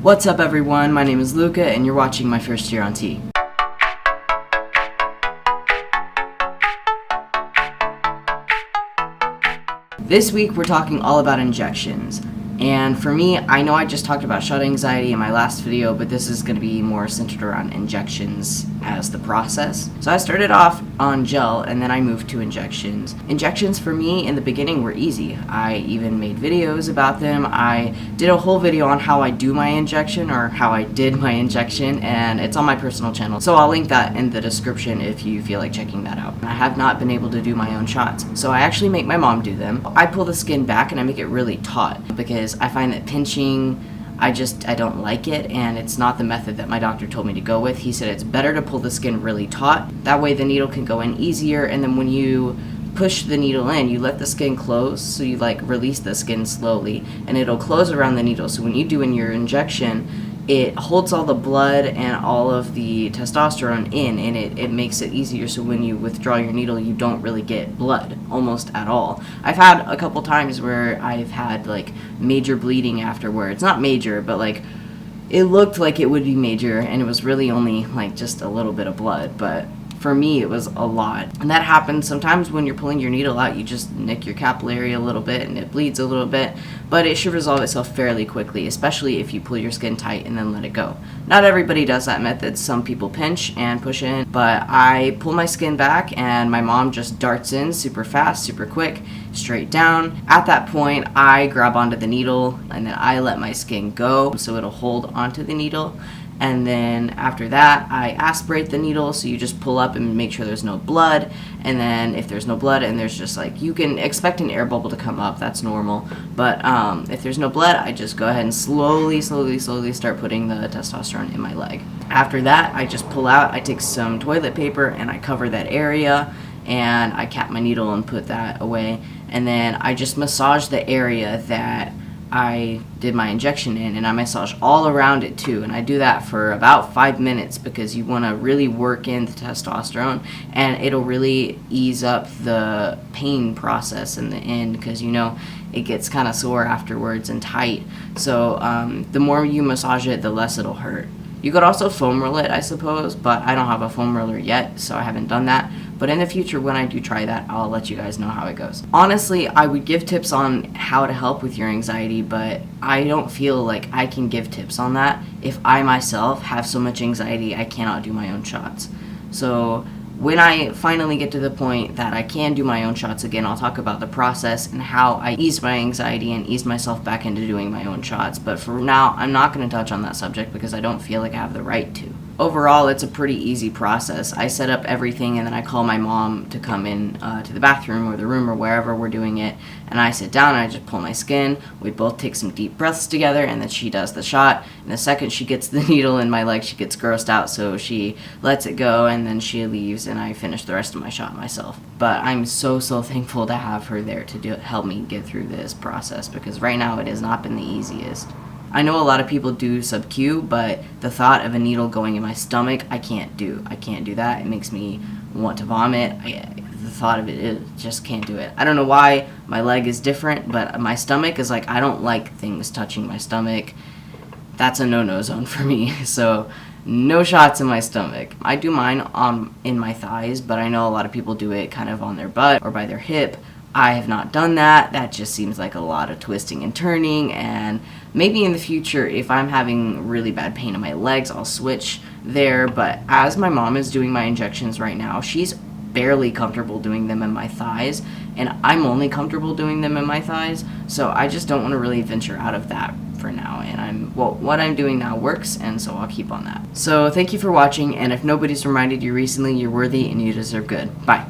What's up everyone, my name is Luka and you're watching my first year on T. This week we're talking all about injections. And for me, I know I just talked about shot anxiety in my last video, but this is going to be more centered around injections as the process. So I started off on gel and then I moved to injections. Injections for me in the beginning were easy. I even made videos about them. I did a whole video on how I do my injection, or how I did my injection, and it's on my personal channel. So I'll link that in the description if you feel like checking that out. I have not been able to do my own shots, so I actually make my mom do them. I pull the skin back and I make it really taut because I find that pinching, I don't like it, and it's not the method that my doctor told me to go with. He said it's better to pull the skin really taut. That way the needle can go in easier, and then when you push the needle in, you let the skin close, so you release the skin slowly, and it'll close around the needle. So when you do in your injection, it holds all the blood and all of the testosterone in, and it makes it easier, so when you withdraw your needle, you don't really get blood, almost at all. I've had a couple times where I've had major bleeding afterwards. Not major, but it looked like it would be major, and it was really only just a little bit of blood, but for me it was a lot. And that happens sometimes when you're pulling your needle out. You just nick your capillary a little bit and it bleeds a little bit, but it should resolve itself fairly quickly, especially if you pull your skin tight and then let it go. Not everybody does that method. Some people pinch and push in, but I pull my skin back and my mom just darts in super fast, super quick, straight down. At that point, I grab onto the needle and then I let my skin go so it'll hold onto the needle. And then after that, I aspirate the needle, so you just pull up and make sure there's no blood. And then if there's no blood and there's just you can expect an air bubble to come up, that's normal. But if there's no blood, I just go ahead and slowly start putting the testosterone in my leg. After that, I just pull out, I take some toilet paper and I cover that area, and I cap my needle and put that away. And then I just massage the area that I did my injection in, and I massage all around it too, and I do that for about 5 minutes because you want to really work in the testosterone, and it'll really ease up the pain process in the end, because it gets kind of sore afterwards and tight. So the more you massage it, the less it'll hurt. You could also foam roll it, I suppose, but I don't have a foam roller yet, so I haven't done that. But in the future, when I do try that, I'll let you guys know how it goes. Honestly, I would give tips on how to help with your anxiety, but I don't feel like I can give tips on that if I myself have so much anxiety I cannot do my own shots. So when I finally get to the point that I can do my own shots again, I'll talk about the process and how I ease my anxiety and ease myself back into doing my own shots. But for now, I'm not going to touch on that subject because I don't feel like I have the right to. Overall, it's a pretty easy process. I set up everything and then I call my mom to come in to the bathroom or the room or wherever we're doing it, and I sit down and I just pull my skin. We both take some deep breaths together, and then she does the shot. And the second she gets the needle in my leg, she gets grossed out, so she lets it go and then she leaves, and I finish the rest of my shot myself. But I'm so thankful to have her there to help me get through this process, because right now it has not been the easiest. I know a lot of people do sub-Q, but the thought of a needle going in my stomach, I can't do. I can't do that. It makes me want to vomit. The thought of it just can't do it. I don't know why my leg is different, but my stomach is I don't like things touching my stomach. That's a no-no zone for me, so no shots in my stomach. I do mine in my thighs, but I know a lot of people do it kind of on their butt or by their hip. I have not done that. That just seems like a lot of twisting and turning, and maybe in the future, if I'm having really bad pain in my legs, I'll switch there. But as my mom is doing my injections right now, she's barely comfortable doing them in my thighs, and I'm only comfortable doing them in my thighs, so I just don't want to really venture out of that for now. And what I'm doing now works, and so I'll keep on that. So thank you for watching, and if nobody's reminded you recently, you're worthy and you deserve good. Bye.